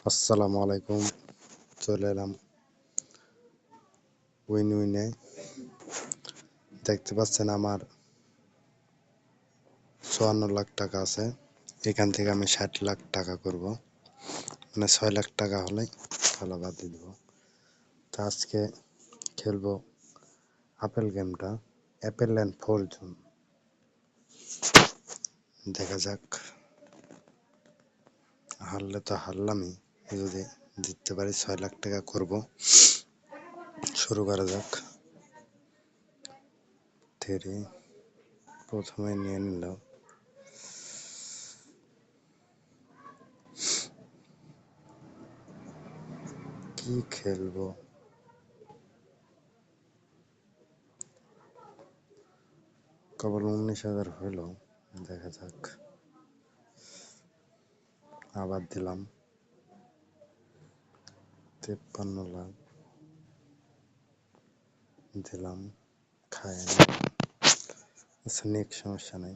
আসসালামু আলাইকুম। চলে এলাম উইন উইনে। দেখতে পাচ্ছেন আমার ৫৪ লাখ টাকা আছে। এখান থেকে আমি ৬০ লাখ টাকা করব, মানে ৬ লাখ টাকা হলেই খেলা বাদ দিয়ে দেবো। তো আজকে খেলবো আপেল গেমটা, অ্যাপেল অ্যান্ড ফরচুন। দেখা যাক, হারলে তো হারলামই, যদি জিততে পারি ৬ লাখ টাকা করব। শুরু করা যাক। প্রথমে নিয়ে নিল। কি খেলবো? কেবল ১৯,০০০ হইল, দেখা যাক। আবার দিলাম ৫৩ লাখ, দিলাম, খায় না। আচ্ছা, নেক্সট, সমস্যা নাই।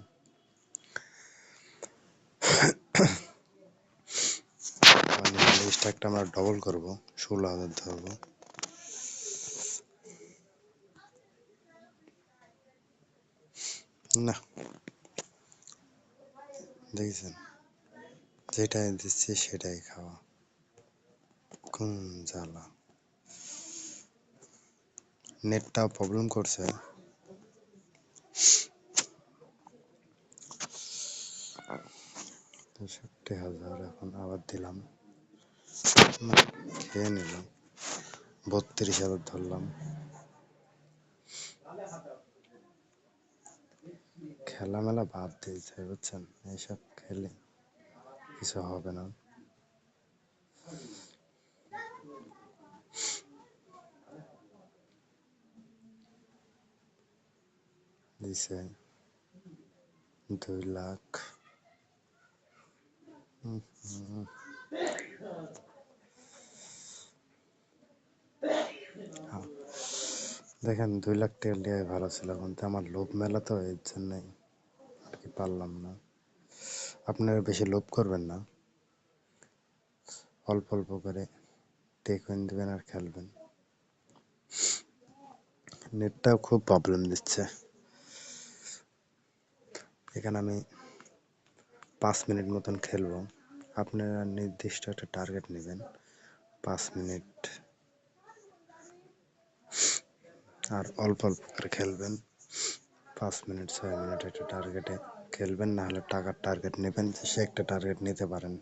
স্ট্যাকটা আমরা ডবল করবো, ১৬,০০০ ধরবো। না, দেখেছেন, যেটাই দিচ্ছি সেটাই খাওয়া, কোন জ্বালা। নেটটাও প্রবলেম করছে। ৬৩,০০০, এখন আবার দিলাম, খেয়ে নিল। ৩২,০০০ ধরলাম। খেলা মেলা বাদ দিয়েছে, বুঝছেন, এইসব খেলে কিছু হবে না। দিছে ২ লাখ। দেখেন, ২ লাখ টাকা দেওয়াই ভালো ছিল, কিন্তু আমার লোভ মেলা তো, এর জন্যই আর কি পারলাম না। আপনারা বেশি লোভ করবেন না, অল্প অল্প করে টেকইন দেবেন আর খেলবেন। নেটটাও খুব প্রবলেম দিচ্ছে। এখানে আমি ৫ মিনিট মতন খেলবো। আপনারা নির্দিষ্ট একটা টার্গেট নেবেন, ৫ মিনিট, আর অল্প অল্প করে খেলবেন। ৫ মিনিট ৬ মিনিট একটা টার্গেটে খেলবেন, না হলে টাকার টার্গেট নেবেন, সে একটা টার্গেট নিতে পারেন।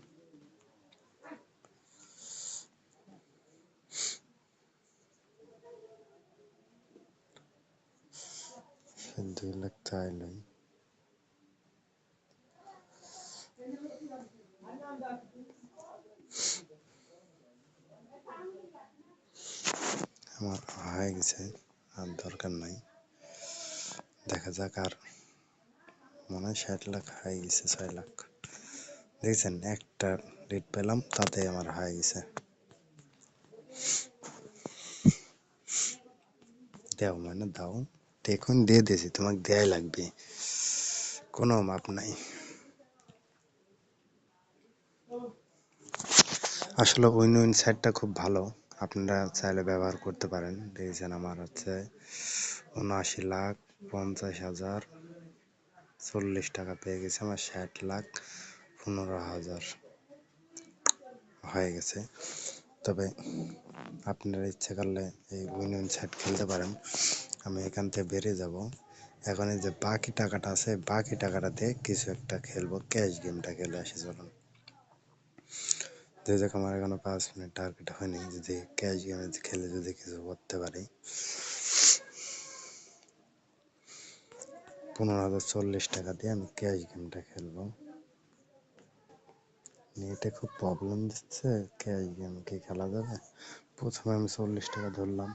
সে ২ লাখ চাইলেই আমার হয়ে গেছে, আর দরকার নাই। দেখা যাক, আর মনে হয় ৬০ লাখ হয়ে গেছে। ৬ লাখ দেখছেন, একটা লিড পেলাম, তাতে আমার হয়ে গেছে। দেও, মানে দাও, দেখুন দিয়ে দিয়েছি, তোমাকে দেয়াই লাগবে, কোনো মাপ নাই। আসলে উইন উইন সাইটটা খুব ভালো, আপনারা চাইলে ব্যবহার করতে পারেন। দেখেছেন, আমার হচ্ছে ৭৯,৫০,০০০ ৪০ টাকা পেয়ে গেছে। আমার ৬০,১৫,০০০ হয়ে গেছে। তবে আপনারা ইচ্ছে করলে এই উইন উইন সাইট খেলতে পারেন। আমি এখান থেকে বেরিয়ে যাব। এখন এই যে বাকি টাকাটা আছে, বাকি টাকাটা দিয়ে কিছু একটা খেলবো, ক্যাশ গেমটা খেলে আসি চলুন। দেখ, আমার এখনো ৫ মিনিট টার্গেট হয়নি, যদি ক্যাশ গেমে খেলে যদি কিছু করতে পারি। ১৫,০৪০ টাকা দিয়ে আমি ক্যাশ গেমটা খেলবো। নেটে খুব প্রবলেম দিচ্ছে, ক্যাশ গেম কি খেলা যাবে? প্রথমে আমি ৪০ টাকা ধরলাম,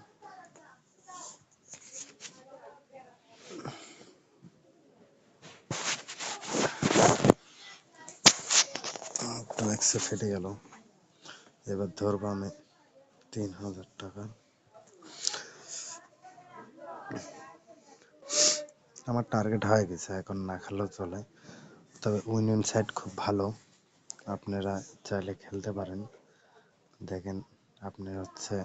তো একশো ফেটে গেল। এবার ধরবো আমি ৩,০০০ টাকা। আমার টার্গেট হয়ে গেছে, এখন না খেলেও চলে। তবে উইন উইন সাইট খুব ভালো, আপনারা চাইলে খেলতে পারেন। দেখেন আপনি হচ্ছে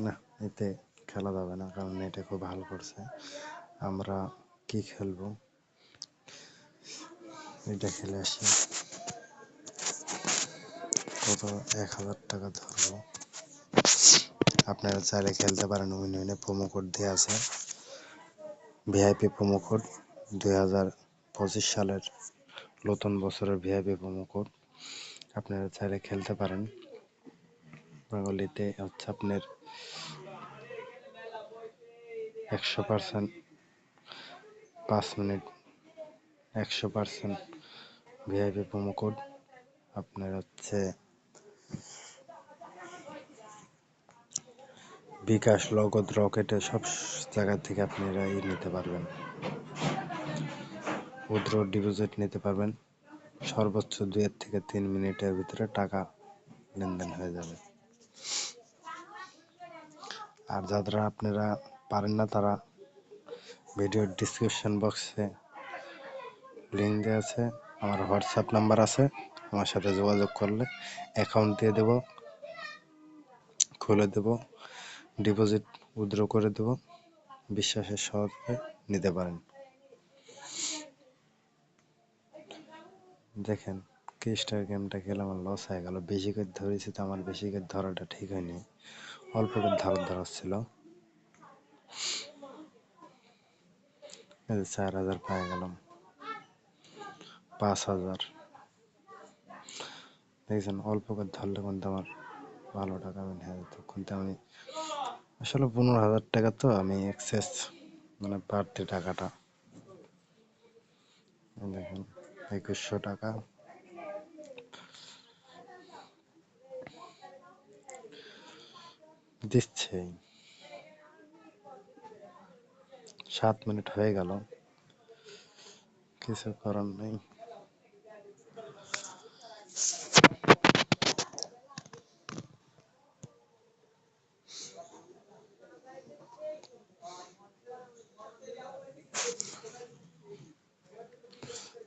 না, এতে খেলা যাবে না, কারণ এটা খুব ভালো করছে। আমরা কি খেলবো, এটা খেলে আসি। কত, 1000 টাকা ধরবো। আপনারা চাইলে খেলতে পারেন। উইনে প্রোমো কোড দেওয়া আছে, ভিআইপি প্রোমো কোড 2025 সালের নতুন বছরের ভিআইপি প্রোমো কোড। আপনারা চাইলে খেলতে পারেন। বাঙালিতে হচ্ছে আপনার 100% 5 মিনিট 100% ভিআইপি প্রোমো কোড। আপনার হচ্ছে বিকাশ, নগদ, রকেটে সব জায়গা থেকে আপনারা নিতে পারবেন। উইথড্র, ডিপোজিট নিতে পারবেন। সর্বোচ্চ 2 থেকে 3 মিনিটের ভিতরে টাকা লেনদেন হয়ে যাবে। আর যারা আপনারা পারেন না, তারা ভিডিওর ডিসক্রিপশন বক্সে লিঙ্ক দেওয়া আছে, আমার হোয়াটসঅ্যাপ নাম্বার আছে, আমার সাথে যোগাযোগ করলে অ্যাকাউন্ট দিয়ে দেব, খুলে দেব, ডিপোজিট উইথড্র করে দেব। বিশ্বাসের সহজে নিতে পারেন। দেখেন কি স্টার গেমটা খেলে আমার লস হয়ে গেল। বেশি করে ধরেছি তো, আমার বেশি করে ধরাটা ঠিক হয়নি, অল্প করে ধরা ছিল। 4000 পেয়ে গেলাম, 5000। দেখছেন, অল্প করে ধরলে কিন্তু আমার ভালো টাকা আমি নিয়ে যেত। কিন্তু আমি আসলে 15000 টাকা, তো আমি এক্সেস মানে বাড়তি টাকাটা। দেখেন 2100 টাকা দিচ্ছে। 7 মিনিট হয়ে গেল, কিছু করার নেই।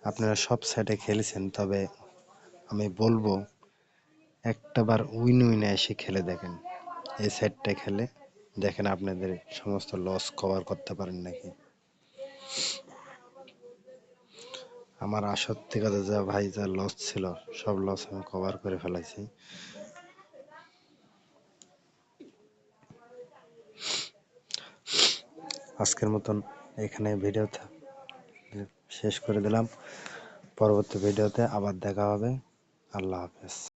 আপনারা সব সাইডে খেলেছেন, তবে আমি বলবো একটাবার উইনে এসে খেলে দেখেন। এই সাইডটা খেলে দেখেন আপনাদের সমস্ত লস কভার করতে পারেন নাকি। আমার সত্যি কথা, যা ভাই যা লস ছিল, সব লস আমি কভার করে ফেলাইছি। আজকের মতন এখানে ভিডিও শেষ করে দিলাম। পরবর্তী ভিডিওতে আবার দেখা হবে। আল্লাহ হাফেজ।